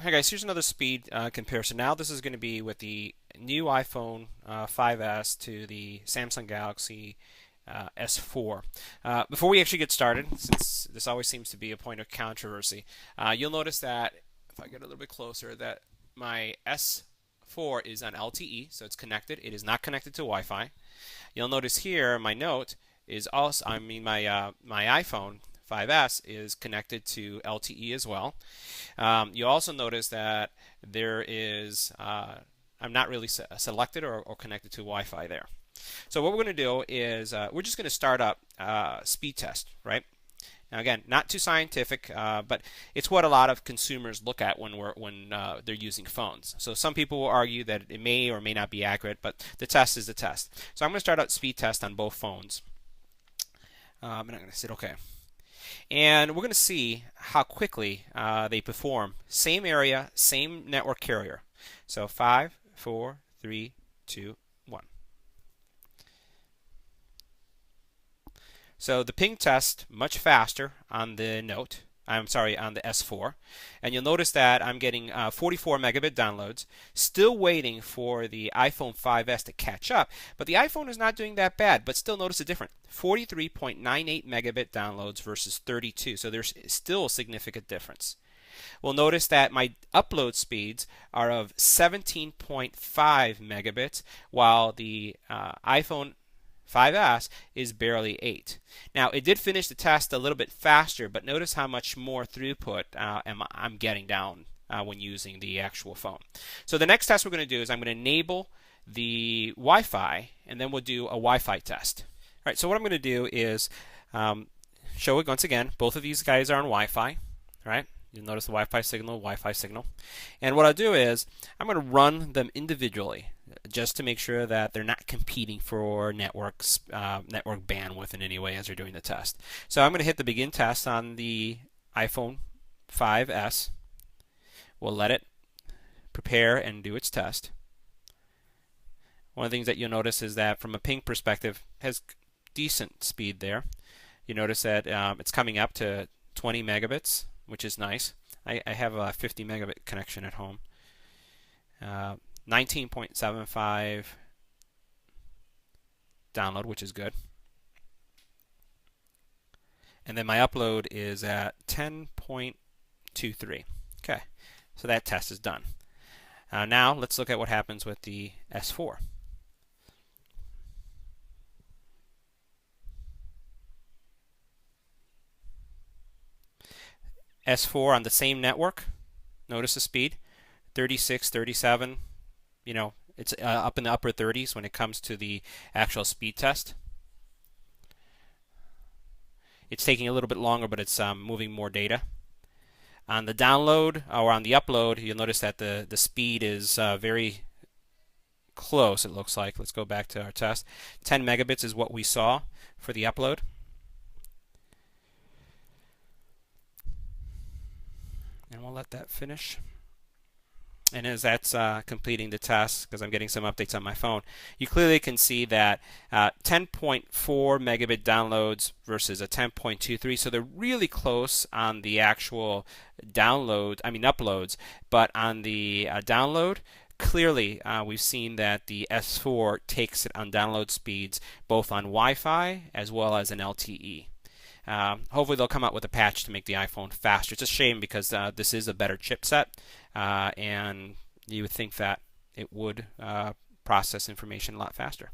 Hi guys, here's another speed comparison. Now this is going to be with the new iPhone 5S to the Samsung Galaxy S4. Before we actually get started, since this always seems to be a point of controversy, you'll notice that if I get a little bit closer, that my S4 is on LTE, so it's connected. It is not connected to Wi-Fi. You'll notice here my note is also, my iPhone 5S is connected to LTE as well. You also notice that there is, I'm not really selected or connected to Wi-Fi there. So what we're going to do is we're just going to start up speed test, right? Now again, not too scientific, but it's what a lot of consumers look at when they're using phones. So some people will argue that it may or may not be accurate, but the test is the test. So I'm going to start out speed test on both phones. And I'm going to say OK. And we're going to see how quickly they perform. Same area, same network carrier. So 5, 4, 3, 2, 1. So the ping test much faster on the Note. I'm sorry, on the S4. And you'll notice that I'm getting 44 megabit downloads. Still waiting for the iPhone 5S to catch up. But the iPhone is not doing that bad. But still notice the difference. 43.98 megabit downloads versus 32. So there's still a significant difference. We'll notice that my upload speeds are of 17.5 megabits, while the iPhone 5S is barely 8. Now, it did finish the test a little bit faster, but notice how much more throughput I'm getting down when using the actual phone. So the next test we're going to do is I'm going to enable the Wi-Fi, and then we'll do a Wi-Fi test. All right, so what I'm going to do is show it once again. Both of these guys are on Wi-Fi, right? You'll notice the Wi-Fi signal. And what I'll do is I'm going to run them individually just to make sure that they're not competing for network bandwidth in any way as they're doing the test. So I'm going to hit the begin test on the iPhone 5S. We'll let it prepare and do its test. One of the things that you'll notice is that from a ping perspective, it has decent speed there. You notice that it's coming up to 20 megabits, which is nice. I have a 50 megabit connection at home. 19.75 download, which is good. And then my upload is at 10.23. Okay, so that test is done. Now let's look at what happens with the S4. S4 on the same network. Notice the speed, 36, 37. You know, it's up in the upper 30s when it comes to the actual speed test. It's taking a little bit longer, but it's moving more data. On the download or on the upload, you'll notice that the speed is very close, it looks like. Let's go back to our test. 10 megabits is what we saw for the upload. And we'll let that finish. And as that's completing the test, because I'm getting some updates on my phone, you clearly can see that 10.4 megabit downloads versus a 10.23. So they're really close on the actual uploads. But on the download, clearly we've seen that the S4 takes it on download speeds both on Wi-Fi as well as an LTE. Hopefully they'll come out with a patch to make the iPhone faster. It's a shame because this is a better chipset, and you would think that it would process information a lot faster.